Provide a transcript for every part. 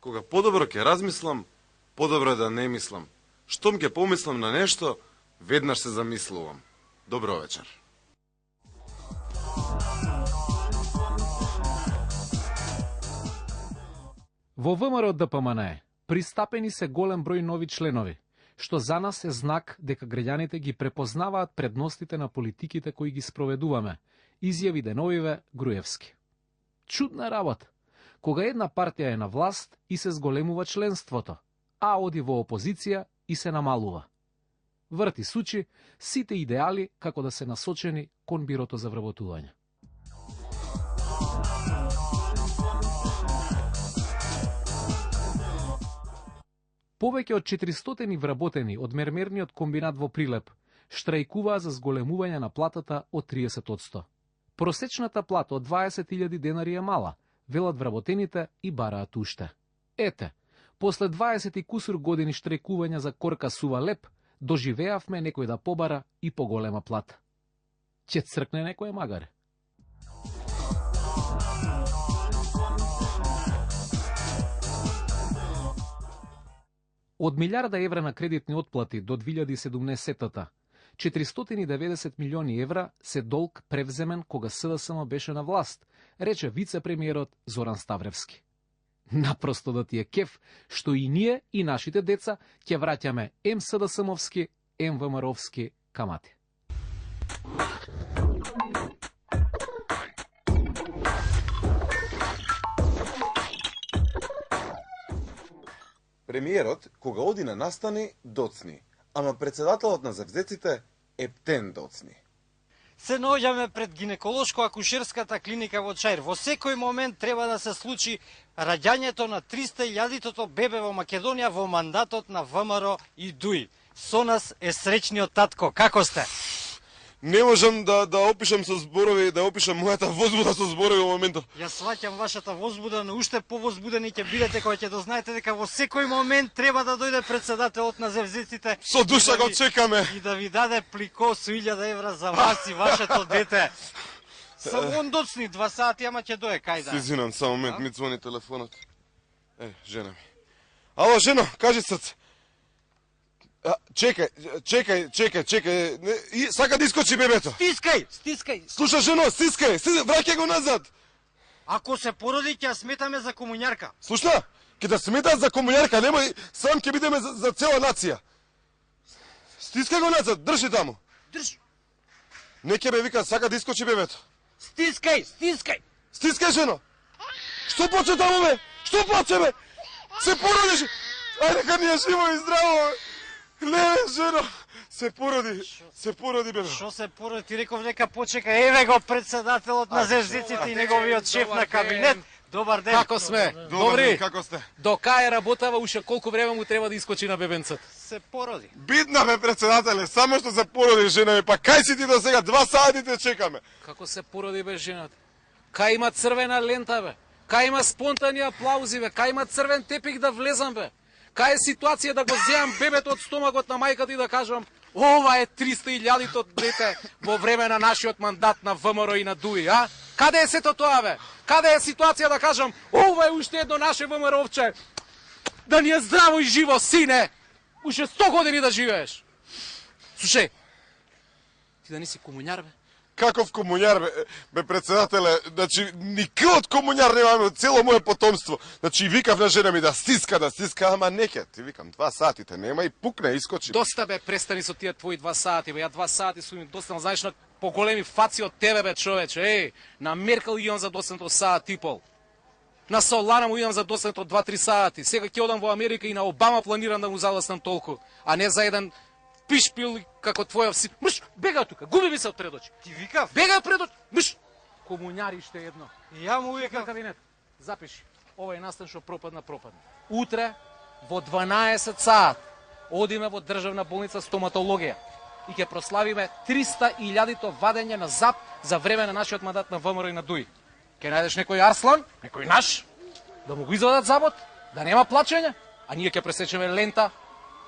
Кога подобро ќе размислам, подобро е да не мислам. Штом ќе помислам на нешто, веднаш се замислувам. Добро вечер. Во ВМРО ДПМН пристапени се голем број нови членови, што за нас е знак дека граѓаните ги препознаваат предностите на политиките кои ги спроведуваме, изјави деновиве Груевски. Чудна работа, кога една партија е на власт и се зголемува членството, а оди во опозиција и се намалува. Врти сучи сите идеали како да се насочени кон бирото за вработување. Повеќе од 400 вработени од мермерниот комбинат во Прилеп штрајкуваа за зголемување на платата од 30%. Просечната плата од 20.000 денари е мала, велат вработените и бараат уште. Ете, после 20 и кусур години штрајкување за корка сува леп, доживеавме некој да побара и поголема плата. Ќе цркне некој магаре. Од 1 милиарда евра на кредитни отплати до 2017-та, 490 милиони евра се долг превземен кога СДСМ беше на власт, рече вице-премиерот Зоран Ставревски. Напросто да ти е кеф, што и ние и нашите деца ќе враќаме ем СДСМовски, ем ВМРО-вски камати. Премиерот, кога оди на настани, доцни, ама председателот на завзеците ептен доцни. Се наоѓаме пред гинеколошко-акушерската клиника во Чаир. Во секој момент треба да се случи раѓањето на 300.000-тото бебе во Македонија во мандатот на ВМРО и ДУИ. Со нас е среќниот татко. Како сте? Не можам да опишам со зборови, да опишам мојата возбуда со зборови во моментот. Јас сваќам вашата возбуда, но уште повозбудени ќе бидете кога ќе дознаете дека во секој момент треба да дојде председателот на завзеците. Со душа го чекаме. И да ви даде плико со 1000 евра за вас и вашето дете. Само он доцни 2 сати, ама ќе дое, кај да. Извинам, само момент, ми звони телефонот. Жена ми. Ало, жено, кажи срце. Чекај. Сака да искочи бебето. Стискај. Слушай, жено, стискај, враќај го назад. Ако се породи, ќе сметаме за комуњарка. Слушна, ќе да сметат за комуњарка, немој, сам ќе бидеме за цела нација. Стискај го назад, држи таму. Држ. Не ќе бе вика, сака да искочи бебето. Стискај. Стискај, жено. Што поче таму, бе? Што поче, бе? Се породиш. Ајде, ка ние живо и здраво, бе. Не, жено, се породи, бе. Шо се породи? Ти реков дека почека. Еве го председателот на завзеците и неговиот шеф на кабинет. Добар ден. Како сме? Добри, како сте? До кај работава, уште колку време му треба да искочи на бебенцата? Се породи. Бидна, бе, председателе, само што се породи, жена ми, па кај си ти до сега? 2 сати те чекаме. Како се породи, бе, жената? Кај има црвена лента, бе? Кај има спонтани аплаузи, бе? Кај има црвен тепик да влезам, бе? Кај е ситуација да го земам бебето од стомагот на мајката и да кажам ова е 300.000-то дете во време на нашиот мандат на ВМРО и на ДУИ, а? Каде е сето тоа, бе? Каде е ситуација да кажам ова е уште едно наше ВМРО-овче? Да ни е здраво и живо, сине! Уште 100 години да живееш! Слушај, ти да не си комуњар, бе? Каков комуњар, бе, председателе, значи, никој од комуњар немаме, цело моје потомство. Значи, викав на жена ми да стиска, ама неке. Ти викам, 2 сатите, нема и пукне, искочи. Доста, бе, престани со тие твои 2 сати, бе, ја 2 сати сум им достанал, знаеш, на поголеми фаци од тебе, бе, човече, на Меркел идам за достанато сат и пол. На Солана му идам за достанато 2-3 сати. Сега ќе одам во Америка и на Обама планирам да му задаснам толку, а не за еден пишпил како твојов си. Мш, бега тука, губи ми се од пред очи. Ти викав? Бега пред очи. Мш, комуњари ще едно. Ја му викав. Кабинет. Запиши. Ова е настан што пропадна. Утре во 12 сат одиме во државна болница стоматологија и ќе прославиме 300.000-то вадење на ЗАП за време на нашиот мандат на ВМРО и на ДУИ. Ќе најдеш некој Арслан, некој наш, да му го извадат забот, да нема плачење, а ние ќе пресечеме лента,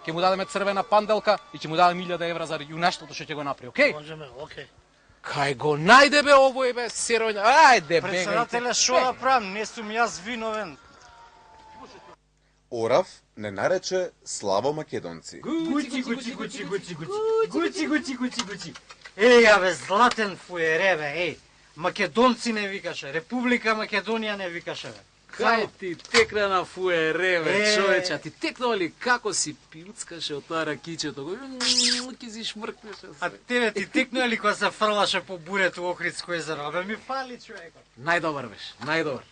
ќе му дадеме црвена панделка и ќе му дадеме 1000 евра за јунаштвото што ќе го направи, окей? Можеме, окей. Кај го најде, бе, овој, бе, серојна, ајде, бегајте. Председателе, шо да правам, не сум јас виновен. Орав не нарече славо македонци. Гучи. Еј, бе, златен фуере, бе, еј. Македонци не викаше, Република Македонија не викаше, бе. Кај ти текна на фуере, бе, Е. човече, а ти текнал ли како си пиуцкаше од тоа ракичето, го ки си шмркнеше А се. тебе ти текна ли кога се фрлаше по бурето Охридско езеро? Абе, ми фали, човекот. Најдобар беше, најдобар.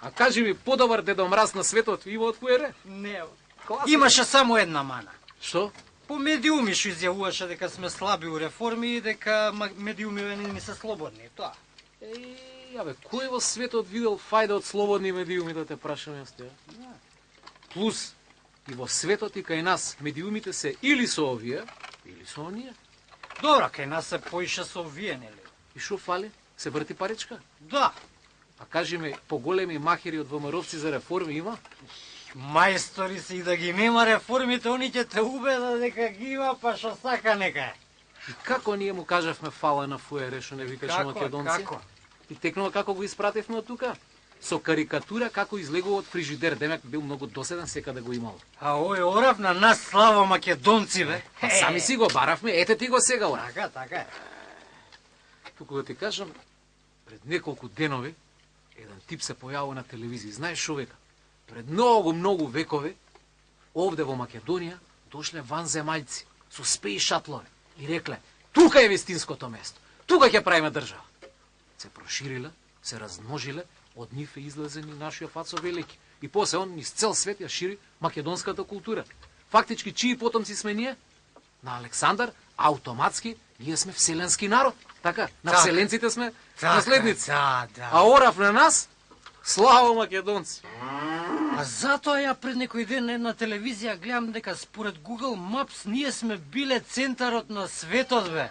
А кажи ми, подобар Дедо Мраз на светот има од фуере? Не, бе. Класика. Имаше само една мана. Што? По медиуми што изјавуваше дека сме слаби у реформи и дека медиуми не ни се слободни, тоа. Абе, кој во светот видел фајда од слободни медиуми, да те прашам јас те? Плюс, и во светот и кај нас, медиумите се или со овие, или со оние. Добро, кај нас се поише со овие, нели? И шо фали? Се врти паричка? Да. А кажи ми, поголеми махери од ВМРО-вци за реформи има? Мајстори си и да ги нема реформите, они ќе те убедат дека ги има, па што сака нека е. И како ние му кажавме фала на фуере, што не викаше македонци? Како? И текнува како го испративме од тука? Со карикатура како излегува од фрижидер, демек бил многу доседен, сека да го имал. А ој Орав на нас слава македонци, бе. А сами си го баравме, ете ти го сега, ора. Така е. Туку да ти кажам, пред неколку денови, еден тип се појавува на телевизија. Знаеш шо века? Пред многу векови, овде во Македонија, дошле ванземајци со спеи шатлови и рекле, тука е вистинското место, тука ќе правиме држава. Се прошириле, се размножиле, од нив е излезен и нашиот Фацо Велики. И после он низ цел свет ја шири македонската култура. Фактички, чии потомци сме ние? На Александар, автоматски, ние сме вселенски народ. Така, на Така. вселенците сме наследници. Да. А Орав на нас, слава македонци. А затоа ја пред некој ден на една телевизија гледам дека според Google Maps ние сме биле центарот на светот, бе.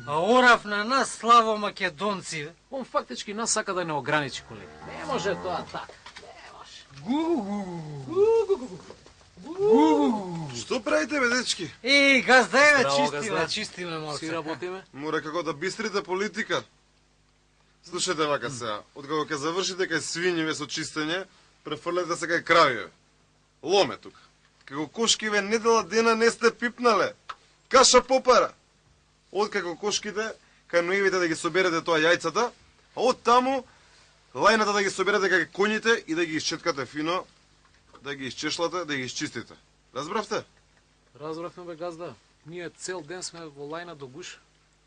А Орав на нас слава македонци, бе. Он фактички нас сака да не ограничи, колеги. Не може тоа така. Што правите, бе, дечки? Еј, газдајме, Здраво, чистиме, газда. чистиме Си малце. работиме? Мора како да бистрите политика. Слушайте вака сега, откако ќе завршите кај свињиве со чистење, префрлете се кај кравиве. Ломе тука. Како кошкиве недела дена не сте пипнале. Каша попара. Откако кошките, кај ноивите да ги соберете тоа јајцата, а од таму лајната да ги соберете кај коњите и да ги исчеткате фино, да ги исчешлате, да ги исчистите. Разбравте? Разбравме, бе, газда. Ние цел ден сме во лајна до гуш.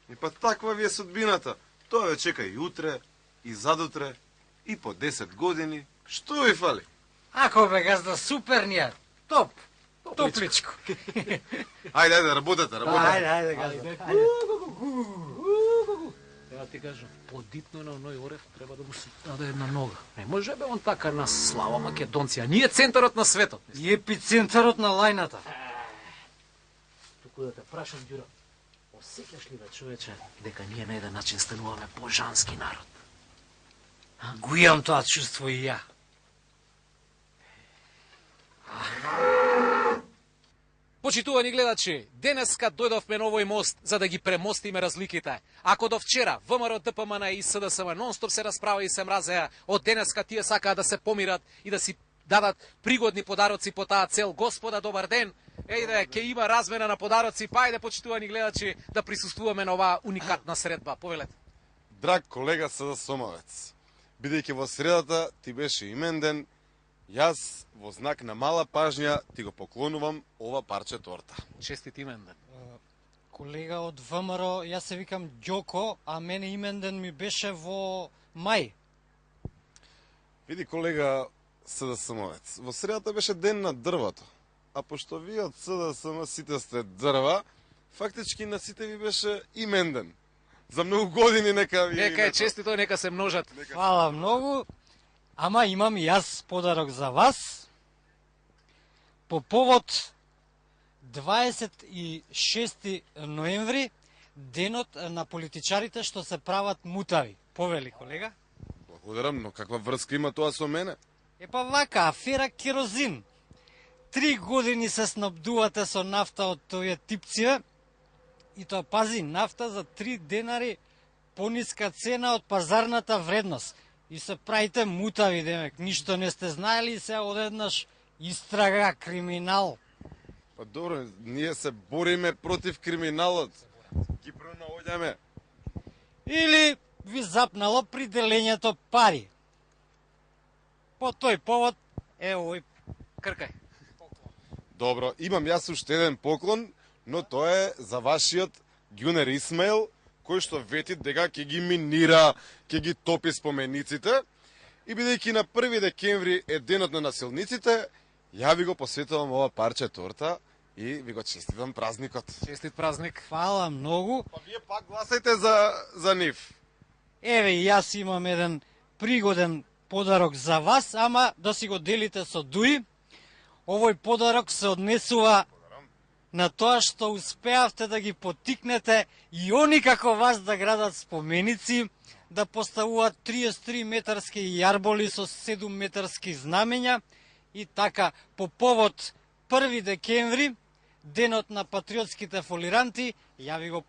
И па таква ви е судбината. Тоа ве чека и утре, и задутре, и по 10 години. Што ви фали? Ако бе газда, супер ние. Топ. Топличко. Ајде, работете. Ајде, газда. Треба ти кажам, подитно на оној Орев треба да му се даде една нога. Не може бе он така нас слава македонци, а ние центарот на светот. И епицентарот на лајната. Туку да те прашам, Ѓуро, осеќаш ли бе, човече, дека ние на еден начин стануваме божански народ? Го имам тоа чувство и ја. Почитувани гледачи, денеска дојдовме на овој мост за да ги премостиме разликите. Ако до вчера ВМРО, ДПМН и СДСМ нонстоп се расправа и се мразеа, од денеска тие сакаат да се помират и да си дадат пригодни подароци по таа цел. Господа, добар ден! Ејде, ќе има размена на подароци, па ајде, почитувани гледачи, да присуствуваме на оваа уникатна средба. Повелете. Драг колега СДСМовец, бидејќи во средата ти беше именден, јас во знак на мала пажња ти го поклонувам ова парче торта. Честит именден. Колега од ВМРО, јас се викам Ѓоко, а мене именден ми беше во мај. Види, колега СДСМовец, во средата беше ден на дрвото, а пошто вие од СДСМ сите сте дрва, фактички на сите ви беше именден. За многу години нека ви... Нека е честито, нека се множат. Фала многу. Ама имам и јас подарок за вас. По повод 26 ноември, денот на политичарите што се прават мутави. Повели, колега? Благодарам, но каква врска има тоа со мене? Епа вака, афера керозин. 3 години се снабдувате со нафта од тој типциве, и тоа, пази, нафта за 3 денари пониска цена од пазарната вредност. И се правите мутави, демек, ништо не сте знаели и се одеднаш Истрага, криминал. Па добро, ние се бориме против криминалот. Ги пронаоѓаме. Или ви запнало при делењето пари. По тој повод, овој Кркај. Добро, имам јас уште еден поклон, но тоа е за вашиот Ѓунер Исмаил, кој што вети дека ќе ги минира, ќе ги топи спомениците. И бидејќи на 1 декември е денот на насилниците, ја ви го посветувам ова парче торта и ви го честитам празникот. Честит празник. фала многу. Па вие пак гласајте за нив. Еве, јас имам еден пригоден подарок за вас, ама да си го делите со Дуи. Овој подарок се однесува на тоа што успеавте да ги потикнете и они како вас да градат споменици, да поставуваат 33 метарски јарболи со 7 метарски знамења и така по повод 1 декември, денот на патриотските фолиранти, ја ви го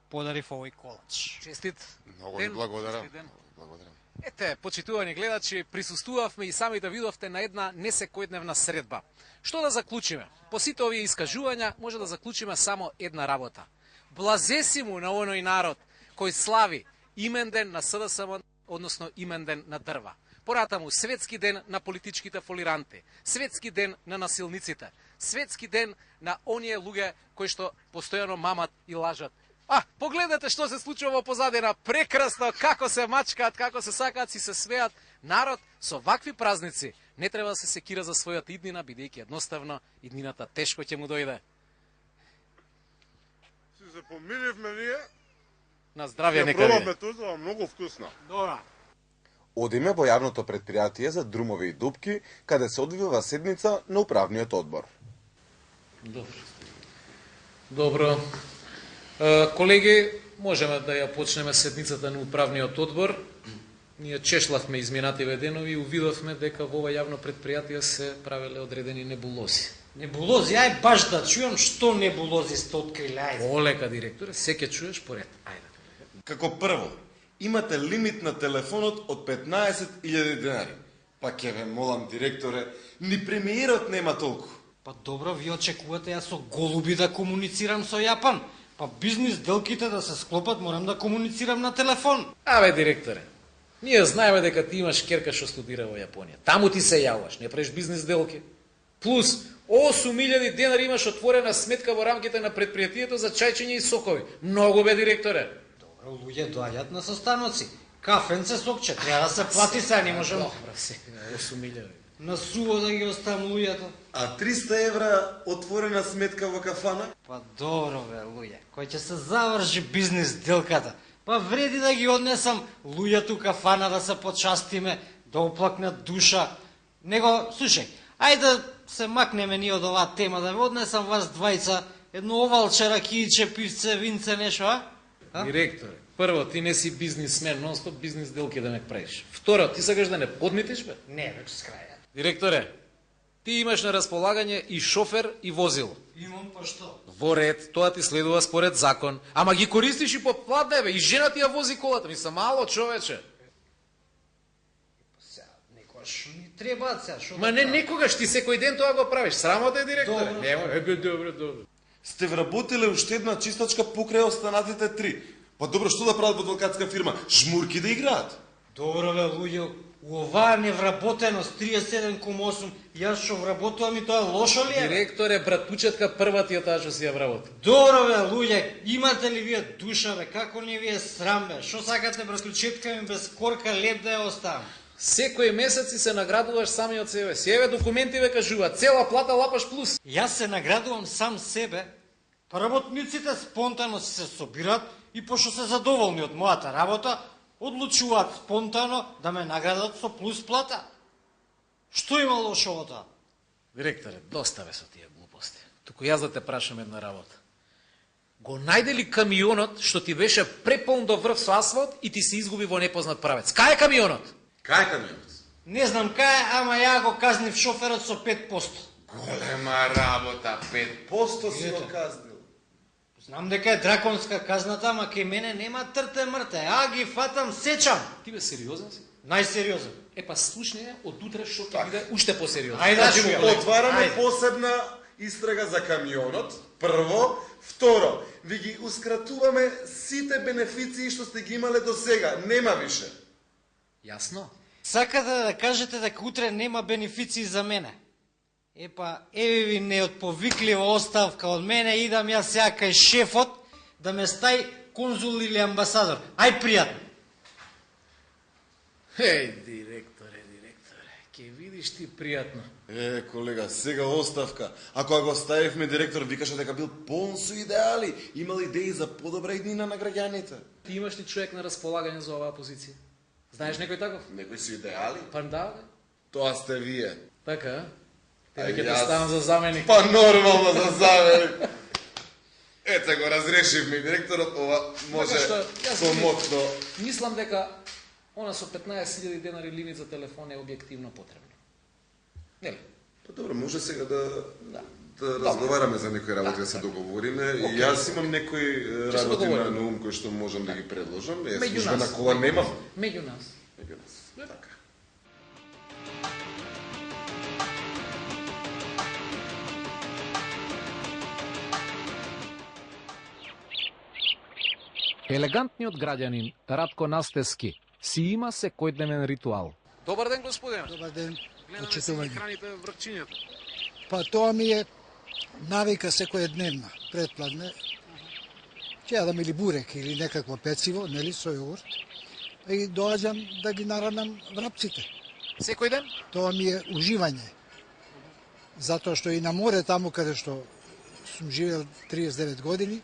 подарив овој колач. Честит. Многу ви ден, благодарам. честит ден. Благодарам. Ете, почитувани гледачи, присуствувавме и сами да видовте на една несекојдневна средба. Што да заклучиме? По сите овие искажувања може да заклучиме само една работа. Блазе си му на оној народ кој слави имен ден на СДСМ, односно имен ден на дрва. Поратаму светски ден на политичките фолиранти, светски ден на насилниците, светски ден на оние луѓе кои што постојано мамат и лажат. Погледнете што се случува во позадина, прекрасно, како се мачкаат, како се сакаат, си се смеат. Народ со вакви празници не треба да се секира за својата иднина, бидејќи едноставно иднината тешко ќе му дојде. Си се помиривме ние. На здравје Ја нека пробаме биде. тоа, многу вкусно. Добра. Одиме во јавното предпријатие за друмови и дупки, каде се одвива седница на управниот одбор. Добро. Колеги, можеме да ја почнеме седницата на управниот одбор. Ние чешлавме изминативе денови и увидовме дека во ова јавно предпријатие се правеле одредени небулози. Небулози, ај баш да чујам што небулози сте откриле, ајде. Олека, директоре, се ќе чуеш поред. Ајде. Како прво, имате лимит на телефонот од 15.000 денари. Па ќе ве молам, директоре, ни премиерот нема толку. Па добро, ви очекувате јас со голуби да комуницирам со Јапан. Па бизнис делките да се склопат, морам да комуницирам на телефон. Директоре, ние знаеме дека ти имаш керка што студира во Јапонија. Таму ти се јаваш, не правиш бизнес делки. Плюс 8.000 денари имаш отворена сметка во рамките на предпријатието за чајчиња и сокови. Многу бе, директоре. Добро, луѓе доаѓаат на состаноци. Кафенце, сокче, треба да се плати, сега не можам Добро, се, 8.000. на суво да ги оставам луѓето. А 300 евра отворена сметка во кафана? Па добро бе, луѓе, кој ќе се заврши бизнес делката. Па вреди да ги однесам луѓето у кафана да се почастиме, да оплакнат душа. Него, слушај, ајде да се макнеме ние од оваа тема, да ве однесам вас двајца, едно овалче, ракијче, пивце, винце, нешто, а? Директоре, прво, ти не си бизнисмен, нон-стоп бизнес делки да ме правиш. Второ, ти сакаш да не подмитиш, бе? Не, веќе с крајот. Директоре, ти имаш на располагање и шофер и возило. Имам па што? Во ред, тоа ти следува според закон. Ама ги користиш и по платна, бе, и жена ти ја вози колата. Мисля, мало човече. Сега, некојаш ни требаат сега, шо? Ма не некогаш, ти секој ден тоа го правиш. Срамота е, директоре. Добро. Нема, добро. Сте вработиле уште една чистачка покрај останатите 3. Па добро, што да прават адвокатска фирма? Жмурки да играат? Добро бе, луѓе, у оваа невработеност 37,8, јас што вработувам и тоа лошо ли е? Директоре, братучетка прва ти е таа што си ја вработи. Добро бе, луѓе, имате ли вие душа бе, како не ви е срам бе? Што сакате братучетка ми без корка леп да ја оставам? Секој месец си се наградуваш сами од себе. Си еве документи ве кажуваат, цела плата лапаш плюс. Јас се наградувам сам себе, па работниците спонтано се собираат и пошто се задоволни од мојата работа, одлучуваат спонтано да ме наградат со плюс плата. Што има лошо во тоа? Директоре, доста бе со тие глупости. Туку јас да те прашам една работа. Го најде ли камионот што ти беше преполн до врв со асфалт и ти се изгуби во непознат правец? Кај е камионот? Кај е камионот? Не знам кај, ама ја го казнив шоферот со 5%. Голема работа, 5% си го казнил. Знам дека е драконска казната, ама кај мене нема трте мрте. Ги фатам, сечам. Ти бе сериозен си? Најсериозен. Па слушни од утре што ќе биде уште посериозно. Ајде да чујаме. Отвараме Ајде. посебна истрага за камионот, прво. Второ, ви ги ускратуваме сите бенефиции што сте ги имале до сега. Нема више. Јасно? Сакате да кажете дека утре нема бенефиции за мене? Еве ви неотповиклива оставка од мене, идам јас сега кај шефот да ме стај конзул или амбасадор. Ај пријатно. Директоре, ќе видиш ти пријатно. Колега, сега оставка. Ако го ставивме директор, викаше дека бил полн со идеали, имал идеи за подобра иднина на граѓаните. Ти имаш ли човек на располагање за оваа позиција? Знаеш некој таков? Некои со идеали? Па да, бе. Тоа сте вие. Така? Ај, Тебе ќе те јас- ставам за заменик. Па нормално за заменик. Ете го разрешивме директорот, ова може што, јас комотно. Мислам дека она со 15.000 денари лимит за телефон е објективно потребно. Нели? Па добро, може сега да разговараме за некои работи, да се договориме. И јас имам некои се работи договориме. на ум кои што можам да ги предложам. Меѓу Службена нас. кола немам. Меѓу нас. Меѓу нас. Така. Елегантниот граѓанин Радко Настески си има секојдневен ритуал. Добар ден, господине. Добар ден, Гледаме се ми почитување. храните врчињето. Па тоа ми е навика секојдневна, предпладне. Ќе јадам или бурек или некакво пecivo, нели, со јогурт. И доаѓам да ги наранам врапците. Секој ден? Тоа ми е уживање. Затоа што и на море, таму каде што сум живеел 39 години,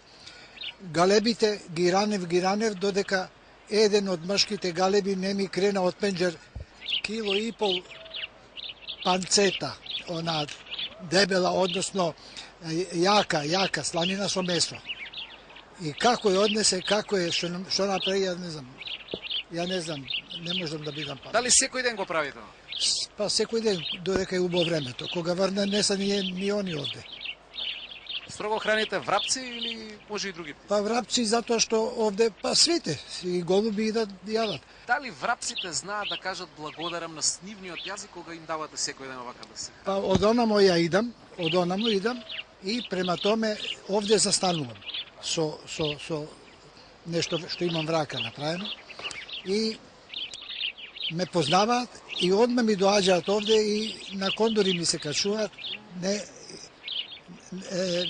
галебите ги ранев, додека еден од мшките галеби не ми крена од пенџер кило и пол панцета, она дебела, односно јака сланина со месо. И како ја однесе, како е, што направи, ја не знам, не можам да бидам памет. Дали секој ден го прави тоа? Па секој ден, додека е убаво времето. Кога врне, не са ни они овде. Строго храните врапци или може и други птици? Па врапци, затоа што овде, па свите, и голуби идат јадат. Дали врапците знаат да кажат благодарам на снивниот јазик кога им давате секој ден овака да се? Па од онамо ја идам, и према томе овде застанувам со нешто што имам врака направено и ме познаваат и одма ми доаѓаат овде и на кондори ми се качуваат,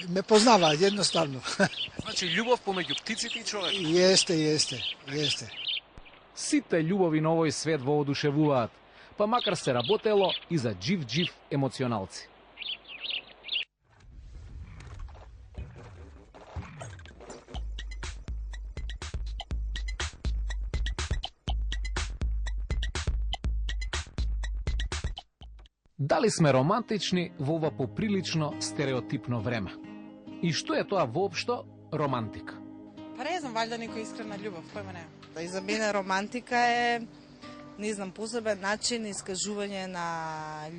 ме познаваат едноставно. Значи љубов помеѓу птиците и човек. Јесте. Сите љубови на овој свет воодушевуваат, па макар се работело и за джив емоционалци. Дали сме романтични во ова поприлично стереотипно време? И што е тоа воопшто романтика? Па не знам, валјда некоја искрена љубов, појма не. Да, и за мене романтика е, не знам, посебен начин искажување на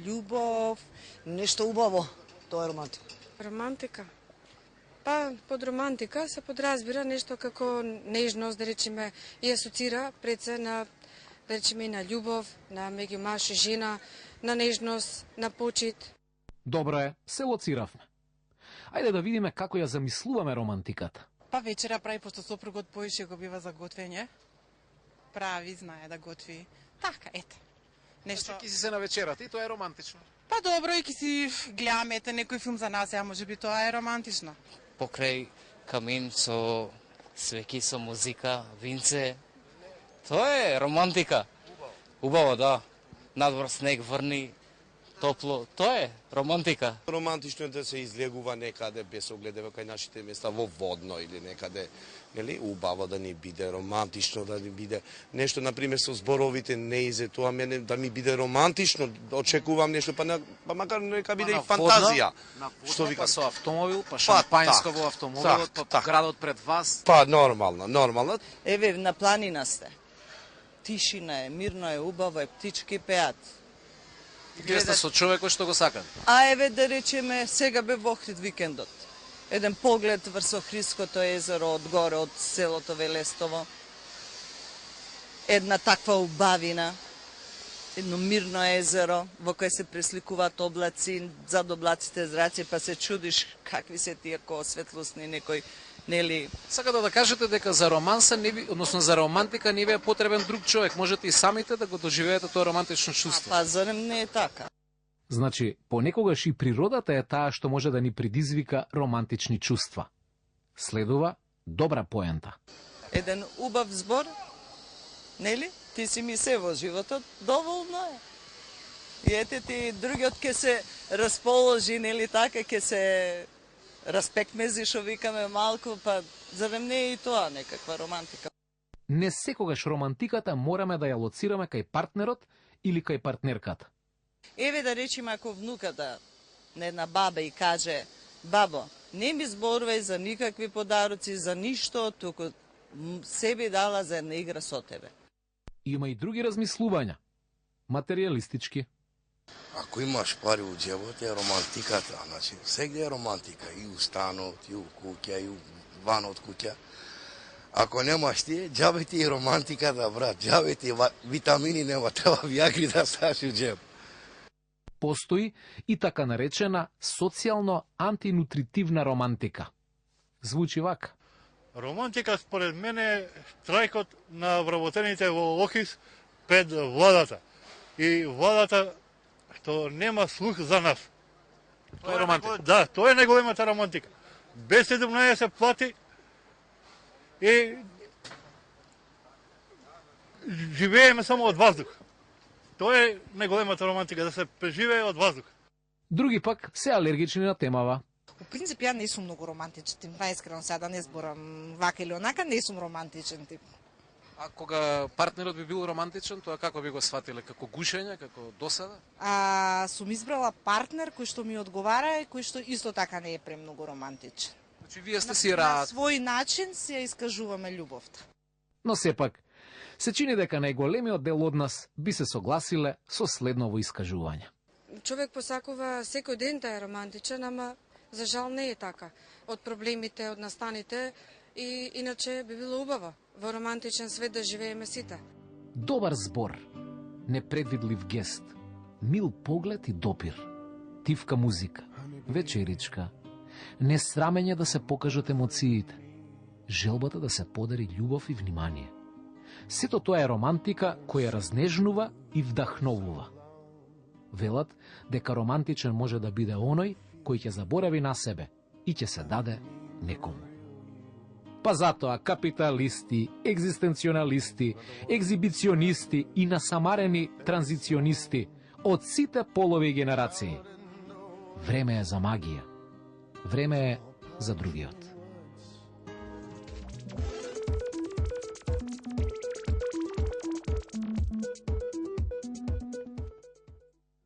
љубов. Нешто убаво, тоа е романтика. Романтика? Па, под романтика се подразбира нешто како нежност, да речеме, и асоцира пред се на, да речеме, на љубов, на меѓу маж и жена, на нежност, на почит. Добро е, се лоциравме. Ајде да видиме како ја замислуваме романтиката. Па вечера прави, пошто сопругот поише го бива за готвење. Прави, знае да готви. Така, ете. Нешто... Ки си се на вечерата и тоа е романтично. Па добро, и ки си гледаме, ете, некој филм за нас, а може би тоа е романтично. Покрај камин со свеки, со музика, винце. Тоа е романтика. Убаво, да. Надвор снег врни, топло. Тоа е романтика. Романтично е да се излегува некаде без оглед кај нашите места во водно или некаде, нели, убаво да ни биде романтично, да ни биде нешто, например, со зборовите не изе тоа мене да ми биде романтично, очекувам нешто, па макар нека биде и фантазија. Што вика, па со автомобил, па шампањско во автомобилот, па градот пред вас. Па нормално. Еве, на планина сте. Тишина е, мирно е, убаво е, птички пеат. Вие сте со човекот што го сакат. А еве да речеме, сега бе во Охрид викендот. Еден поглед врз Охридското езеро од горе од селото Велестово. Една таква убавина. едно мирно езеро во кое се пресликуваат облаци, зад облаците зраци, па се чудиш какви се тие ко светлосни некои, нели? Сакате да кажете дека за романса односно за романтика не ви е потребен друг човек, можете и самите да го доживеете тоа романтично чувство. Па зарем не е така? Значи, понекогаш и природата е таа што може да ни предизвика романтични чувства. Следува добра поента. Еден убав збор, нели? Ти си ми се во животот, доволно е. И ете ти другиот ке се расположи, нели така, ке се распекмези, шо викаме малку, па зарем не е и тоа некаква романтика? Не секогаш романтиката мораме да ја лоцираме кај партнерот или кај партнерката. Еве да речеме ако внуката на една баба и каже: бабо, не ми зборувај за никакви подароци, за ништо, туку себе дала за една игра со тебе. Има и други размислувања, материјалистички. Ако имаш пари у џебот е романтиката, значи сегде е романтика, и у станот, и у куќа, и у ван од куќа. Ако немаш тие, џабе ти и романтиката, брат, џабе ти витамини нема, треба виагри да ставиш у џеб. Постои и така наречена социјално антинутритивна романтика. Звучи вака. Романтика според мене е штрајкот на вработените во Охис пред владата. И владата што нема слух за нас. Тоа е романтика. Да, тоа е најголемата романтика. Без 17 се плати и живееме само од воздух. Тоа е најголемата романтика, да се преживее од воздух. Други пак се алергични на темава. По принцип, ја не сум многу романтичен тип, искрено сега да не зборам вака или онака, не сум романтичен тип. А кога партнерот би бил романтичен, тоа како би го сватиле? Како гушење, како досада? Сум избрала партнер кој што ми одговара и кој што исто така не е премногу романтичен. Значи, вие сте си На свој начин си ја искажуваме љубовта. Но сепак, се чини дека најголемиот дел од нас би се согласиле со следново искажување. Човек посакува секој ден да е романтичен, ама за жал не е така. Од проблемите, од настаните и иначе би било убаво во романтичен свет да живееме сите. Добар збор, непредвидлив гест, мил поглед и допир, тивка музика, вечеричка, несрамење да се покажат емоциите, желбата да се подари љубов и внимание. Сето тоа е романтика која разнежнува и вдахновува. Велат дека романтичен може да биде оној кој ќе заборави на себе и ќе се даде некому. Па затоа капиталисти, екзистенционалисти, екзибиционисти и насамарени транзиционисти од сите полови и генерации. Време е за магија. Време е за другиот.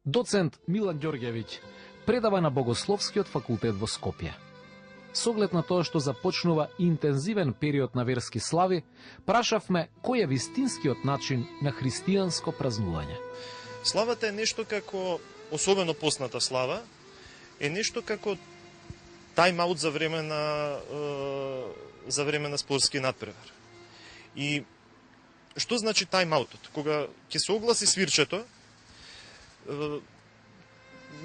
Доцент Милан Ѓорѓевиќ предава на Богословскиот факултет во Скопје. Со оглед на тоа што започнува интензивен период на верски слави, прашавме кој е вистинскиот начин на христијанско празнување. Славата е нешто како, особено постната слава, е нешто како тајм-аут за време на спортски надпревар. И што значи тајм-аутот? Кога ќе се огласи свирчето,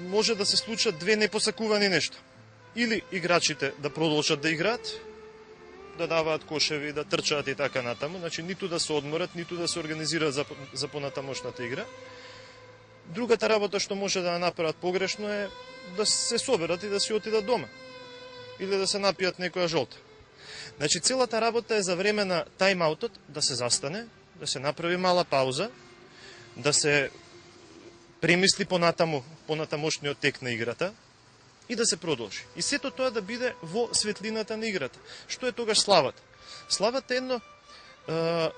може да се случат две непосакувани нешта. Или играчите да продолжат да играат, да даваат кошеви, да трчаат и така натаму, значи ниту да се одморат, ниту да се организираат за понатамошната игра. Другата работа што може да направат погрешно е да се соберат и да си отидат дома. Или да се напијат некоја жолта. Значи целата работа е за време на тајм-аутот да се застане, да се направи мала пауза, да се премисли понатамошниот тек на играта и да се продолжи. И сето тоа да биде во светлината на играта. Што е тогаш славата? Славата е едно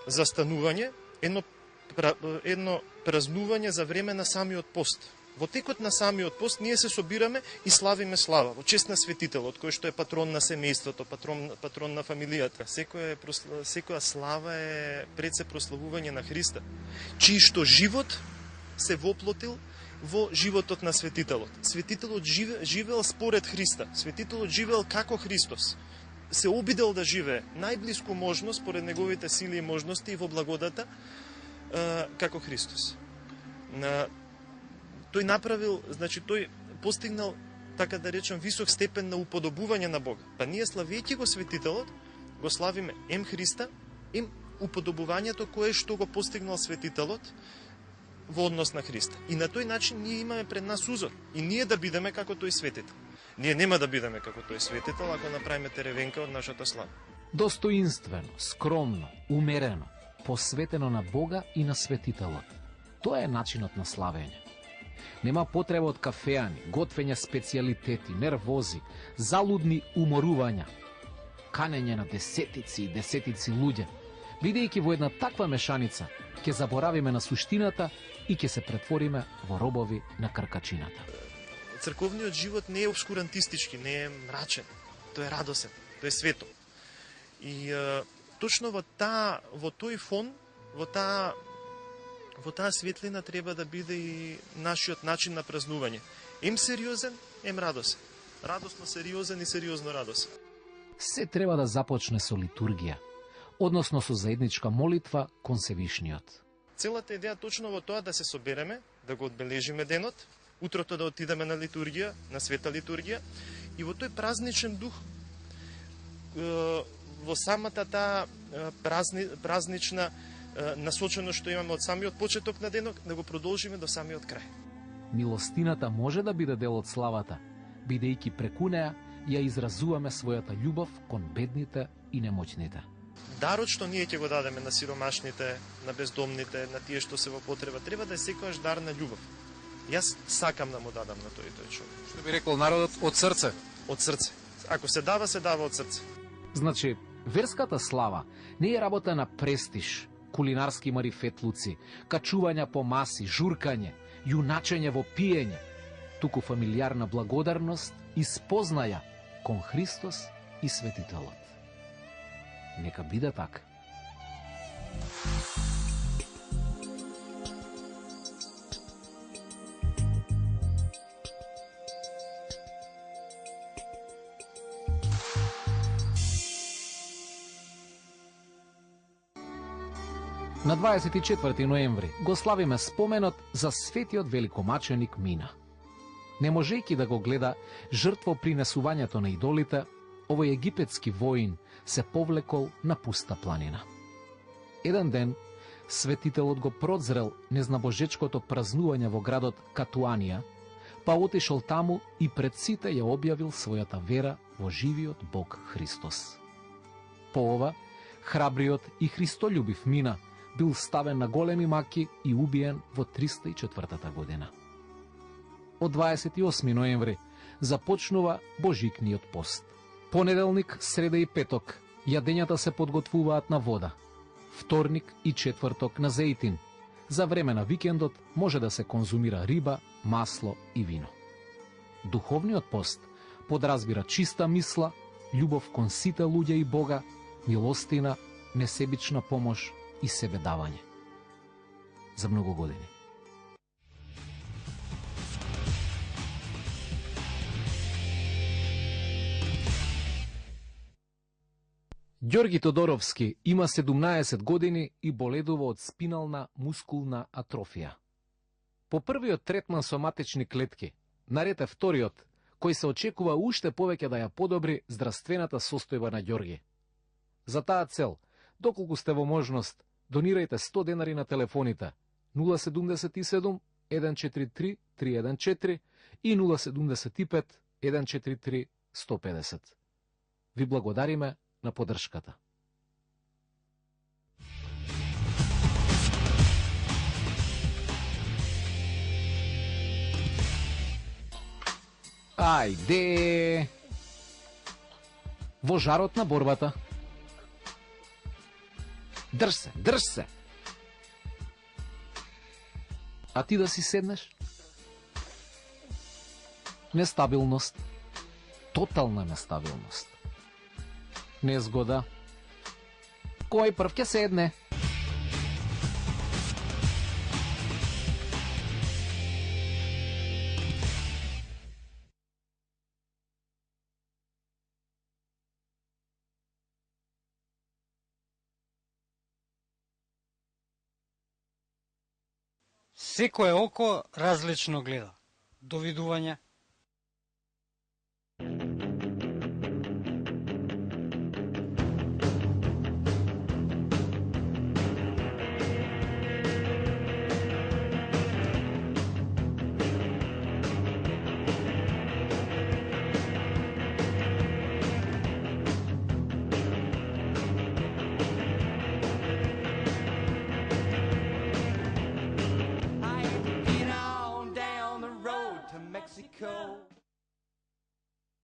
застанување, едно празнување за време на самиот пост. Во текот на самиот пост ние се собираме и славиме слава во чест на светителот, кој што е патрон на семејството, патрон на фамилијата. Секоја слава е пред се прославување на Христа, чиј што живот се воплотил во животот на светителот. Светителот живеел според Христа. Светителот живеел како Христос. Се обидел да живее најблиску можно според неговите сили и можности и во благодата како Христос. тој направил, значи тој постигнал, така да речем, висок степен на уподобување на Бога. Па ние славејќи го светителот, го славиме ем Христа, ем уподобувањето кое што го постигнал светителот во однос на Христа. И на тој начин ние имаме пред нас узор. И ние да бидеме како тој светител. Ние нема да бидеме како тој светител ако направиме теревенка од нашата слава. Достоинствено, скромно, умерено, посветено на Бога и на светителот. Тоа е начинот на славење. Нема потреба од кафеани, готвење специјалитети, нервози, залудни уморувања, канење на десетици и десетици луѓе. Бидејќи во една таква мешаница, ќе заборавиме на суштината и ќе се претвориме во робови на кркачината. Црковниот живот не е обскурантистички, не е мрачен. Тој е радосен, тој е свето. И точно во тој фон, во таа светлина треба да биде и нашиот начин на празнување. Ем сериозен, ем радосен. Радосно сериозен и сериозно радосен. Се треба да започне со литургија, односно со заедничка молитва кон Севишниот. Целата идеја точно во тоа да се собереме, да го одбележиме денот, утрото да отидеме на литургија, на света литургија, и во тој празничен дух, во самата таа празнична насоченост што имаме од самиот почеток на денот, да го продолжиме до самиот крај. Милостината може да биде дел од славата, бидејќи преку неа ја изразуваме својата љубов кон бедните и немоќните. Дарот што ние ќе го дадеме на сиромашните, на бездомните, на тие што се во потреба, треба да е секојаш дар на љубов. Јас сакам да му дадам на тој човек. Што би рекол народот, од срце? Од срце. Ако се дава од срце. Значи, верската слава не е работа на престиж, кулинарски марифетлуци, качувања по маси, журкање, јуначење во пиење, туку фамилиарна благодарност и спознаја кон Христос и светителот. Нека биде така. На 24 ноември го славиме споменот за светиот великомаченик Мина. Не можејќи да го гледа жртвопринесувањето на идолите, овој египетски воин се повлекол на пуста планина. Еден ден, светителот го продзрел незнабожечкото празнување во градот Катуанија, па отишол таму и пред сите ја објавил својата вера во живиот Бог Христос. По ова, храбриот и христољубив Мина бил ставен на големи маки и убиен во 304 година. Од 28 ноември започнува Божикниот пост. Понеделник, среда и петок јадењата се подготвуваат на вода. Вторник и четврток на зејтин. За време на викендот може да се конзумира риба, масло и вино. Духовниот пост подразбира чиста мисла, љубов кон сите луѓе и Бога, милостина, несебична помош и себедавање. За многу години. Ѓорги Тодоровски има 17 години и боледува од спинална мускулна атрофија. По првиот третман со матечни клетки, наред е вториот, кој се очекува уште повеќе да ја подобри здравствената состојба на Ѓорги. За таа цел, доколку сте во можност, донирајте 100 денари на телефоните 077 143 314 и 075 143 150. Ви благодариме на поддршката. Ајде! Во жарот на борбата. Држ се, држ се! А ти да си седнеш? Нестабилност. Тотална нестабилност. Незгода. Кој прв ќе седне? Секое око различно гледа. Довидување.